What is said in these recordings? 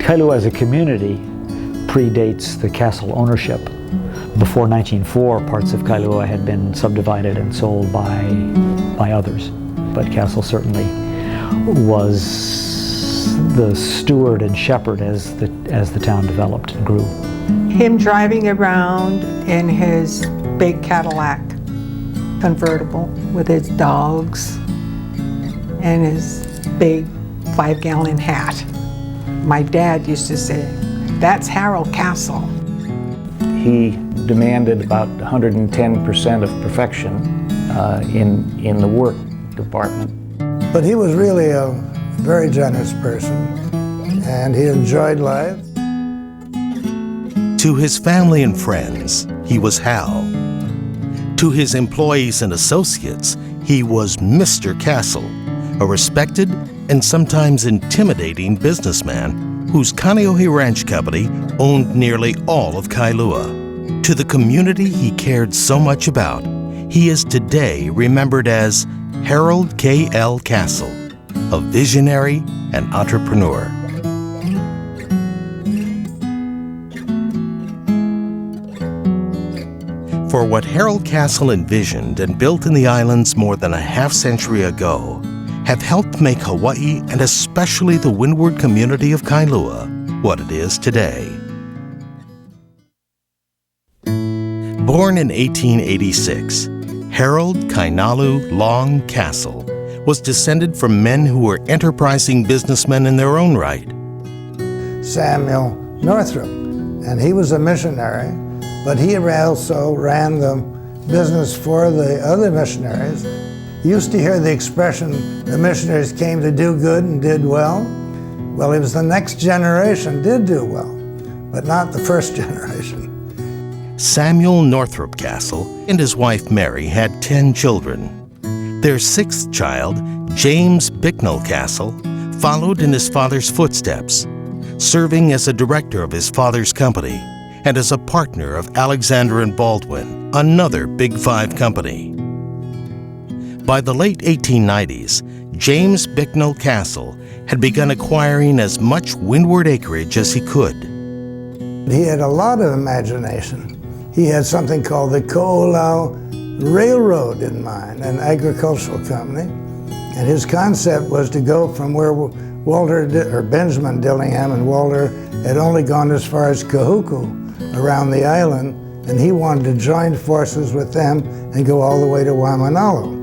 Kailua as a community predates the castle ownership. Before 1904, parts of Kailua had been subdivided and sold by others. But Castle certainly was the steward and shepherd as the town developed and grew. Him driving around in his big Cadillac convertible with his dogs and his big 5-gallon hat. My dad used to say, "That's Hal Castle." He demanded about 110% of perfection in the work department. But he was really a very generous person, and he enjoyed life. To his family and friends, he was Hal. To his employees and associates, he was Mr. Castle, a respected and sometimes intimidating businessman whose Kaneohe Ranch Company owned nearly all of Kailua. To the community he cared so much about, he is today remembered as Harold KL Castle, a visionary and entrepreneur. For what Harold Castle envisioned and built in the islands more than a half-century ago have helped make Hawaii, and especially the windward community of Kailua, what it is today. Born in 1886, Harold Kainalu Long Castle was descended from men who were enterprising businessmen in their own right. Samuel Northrop, and he was a missionary, but he also ran the business for the other missionaries. You used to hear the expression, the missionaries came to do good and did well. Well, it was the next generation did do well, but not the first generation. Samuel Northrop Castle and his wife Mary had 10 children. Their 6th child, James Bicknell Castle, followed in his father's footsteps, serving as a director of his father's company and as a partner of Alexander and Baldwin, another Big Five company. By the late 1890s, James Bicknell Castle had begun acquiring as much windward acreage as he could. He had a lot of imagination. He had something called the Ko'olau Railroad in mind, an agricultural company. And his concept was to go from where Benjamin Dillingham and Walter had only gone as far as Kahuku around the island, and he wanted to join forces with them and go all the way to Waimanalo.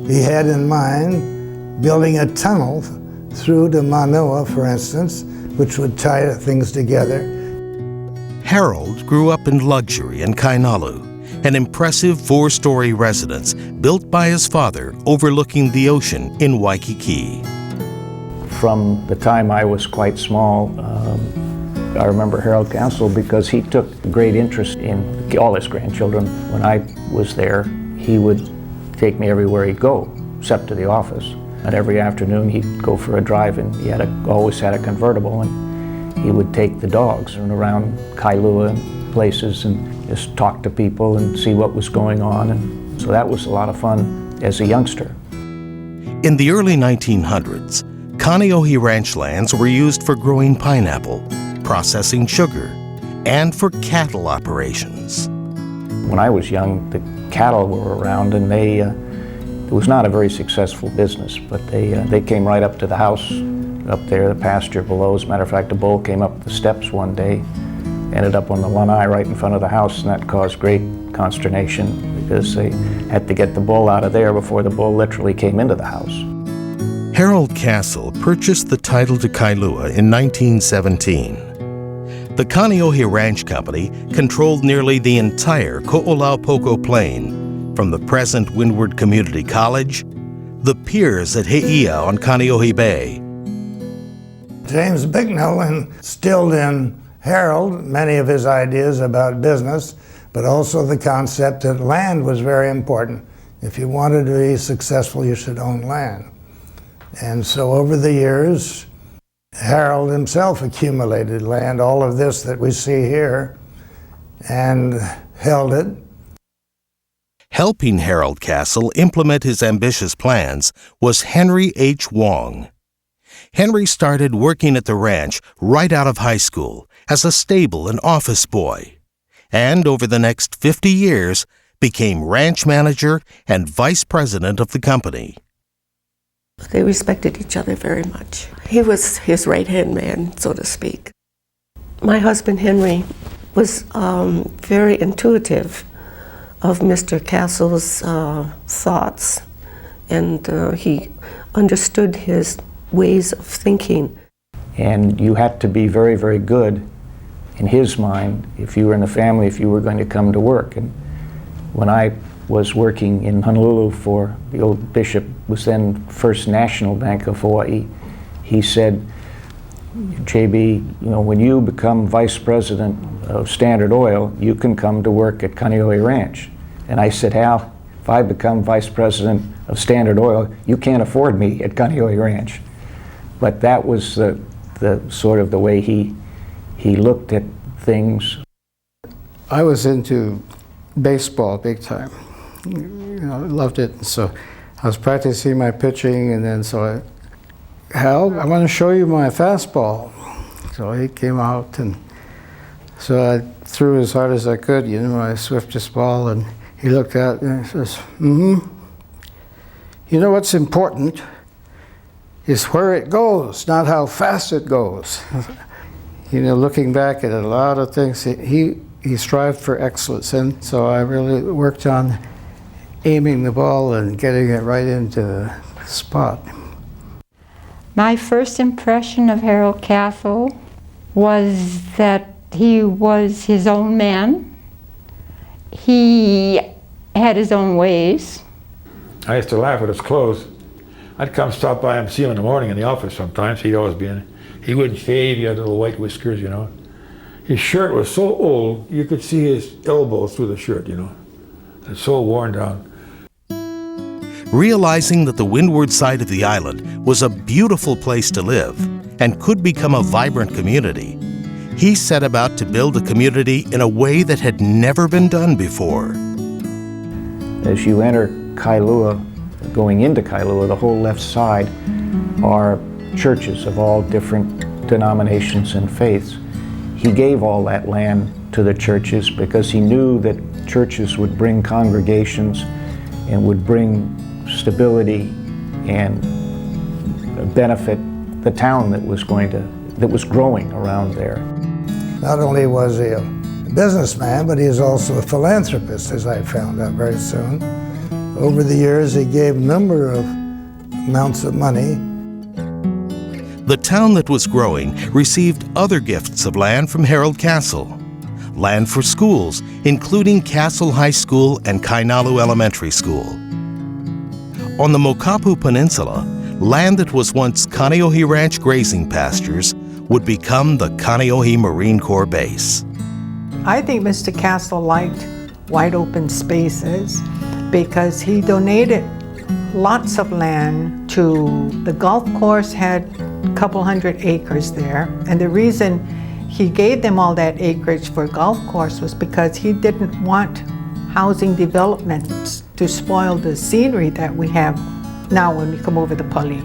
He had in mind building a tunnel through to Manoa, for instance, which would tie things together. Harold grew up in luxury in Kainalu, an impressive 4-story residence built by his father overlooking the ocean in Waikiki. From the time I was quite small, I remember Harold Castle because he took great interest in all his grandchildren. When I was there, he would take me everywhere he'd go, except to the office. And every afternoon he'd go for a drive, and he always had a convertible, and he would take the dogs around Kailua and places and just talk to people and see what was going on. And so that was a lot of fun as a youngster. In the early 1900s, Kaneohe ranch lands were used for growing pineapple, processing sugar, and for cattle operations. When I was young, the cattle were around, and it was not a very successful business, but they came right up to the house up there, the pasture below. As a matter of fact, a bull came up the steps one day, ended up on the lanai right in front of the house, and that caused great consternation because they had to get the bull out of there before the bull literally came into the house. Harold Castle purchased the title to Kailua in 1917. The Kaneohe Ranch Company controlled nearly the entire Ko'olaupoko Plain, from the present Windward Community College, the piers at He'ia on Kaneohe Bay. James Bicknell instilled in Harold many of his ideas about business, but also the concept that land was very important. If you wanted to be successful, you should own land. And so over the years, Harold himself accumulated land, all of this that we see here, and held it. Helping Harold Castle implement his ambitious plans was Henry H. Wong. Henry started working at the ranch right out of high school as a stable and office boy, and over the next 50 years became ranch manager and vice president of the company. They respected each other very much. He was his right-hand man, so to speak. My husband Henry was very intuitive of Mr. Castle's thoughts, and he understood his ways of thinking. And you had to be very, very good in his mind if you were in the family, if you were going to come to work. And when I was working in Honolulu for the old bishop, was then First National Bank of Hawaii, he said, JB, when you become vice president of Standard Oil, you can come to work at Kaneohe Ranch. And I said, Hal, if I become vice president of Standard Oil, you can't afford me at Kaneohe Ranch. But that was the sort of the way he looked at things. I was into baseball big time. Loved it. And so I was practicing my pitching, and then Hal, I want to show you my fastball. So he came out, and so I threw as hard as I could, my swiftest ball, and he looked at it and he says, you know what's important is where it goes, not how fast it goes. Looking back at a lot of things, he strived for excellence, and so I really worked on aiming the ball and getting it right into the spot. My first impression of Harold Castle was that he was his own man. He had his own ways. I used to laugh at his clothes. I'd come stop by him, see him in the morning in the office sometimes. He'd always be in. He wouldn't shave, he had little white whiskers, His shirt was so old, you could see his elbows through the shirt, It's so worn down. Realizing that the windward side of the island was a beautiful place to live and could become a vibrant community, he set about to build a community in a way that had never been done before. As you enter Kailua, going into Kailua, the whole left side are churches of all different denominations and faiths. He gave all that land to the churches because he knew that churches would bring congregations and would bring stability and benefit the town that was growing around there. Not only was he a businessman, but he is also a philanthropist, as I found out very soon. Over the years, he gave a number of amounts of money. The town that was growing received other gifts of land from Harold Castle. Land for schools, including Castle High School and Kainalu Elementary School. On the Mokapu Peninsula, land that was once Kaneohe Ranch grazing pastures would become the Kaneohe Marine Corps Base. I think Mr. Castle liked wide open spaces because he donated lots of land to the golf course. Had a couple hundred acres there, and the reason he gave them all that acreage for golf course was because he didn't want housing developments to spoil the scenery that we have now when we come over the Pali.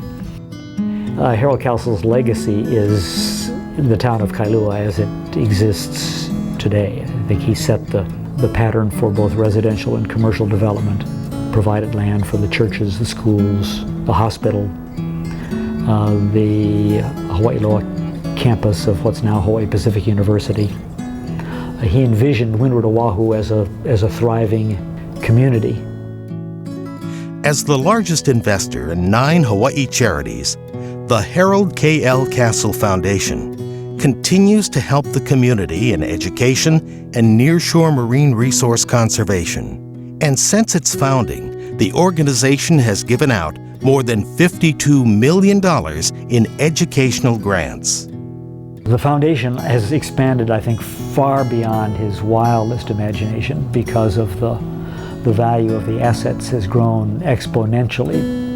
Harold Castle's legacy is the town of Kailua as it exists today. I think he set the pattern for both residential and commercial development, provided land for the churches, the schools, the hospital, the Hawaii Loa campus of what's now Hawaii Pacific University. He envisioned windward Oahu as a thriving community. As the largest investor in 9 Hawaii charities, the Harold KL Castle Foundation continues to help the community in education and nearshore marine resource conservation. And since its founding, the organization has given out more than $52 million in educational grants. The foundation has expanded, I think, far beyond his wildest imagination because of the value of the assets has grown exponentially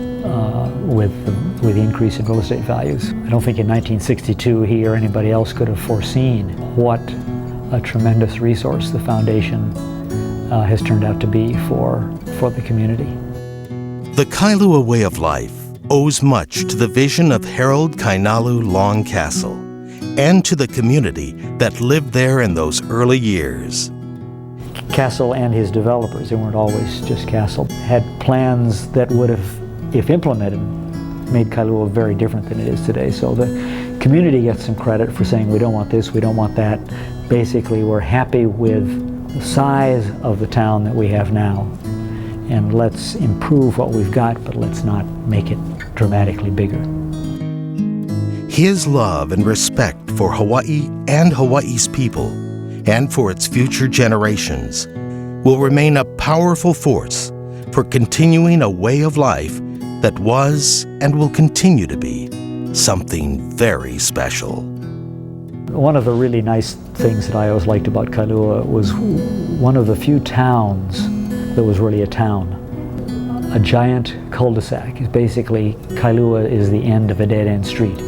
with the increase in real estate values. I don't think in 1962 he or anybody else could have foreseen what a tremendous resource the foundation has turned out to be for the community. The Kailua way of life, owes much to the vision of Harold Kainalu Long Castle and to the community that lived there in those early years. Castle and his developers, they weren't always just Castle, had plans that would have, if implemented, made Kailua very different than it is today. So the community gets some credit for saying we don't want this, we don't want that. Basically, we're happy with the size of the town that we have now, and let's improve what we've got, but let's not make it dramatically bigger. His love and respect for Hawaii and Hawaii's people, and for its future generations, will remain a powerful force for continuing a way of life that was and will continue to be something very special. One of the really nice things that I always liked about Kailua was one of the few towns that was really a town. A giant cul-de-sac. Basically, Kailua is the end of a dead-end street.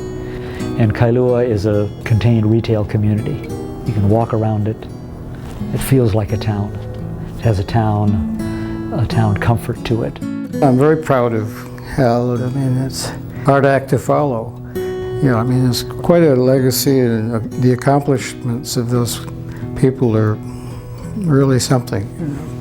And Kailua is a contained retail community. You can walk around it. It feels like a town. It has a town comfort to it. I'm very proud of Hal. I mean, it's a hard act to follow. You know, I mean, it's quite a legacy, and the accomplishments of those people are really something. You know.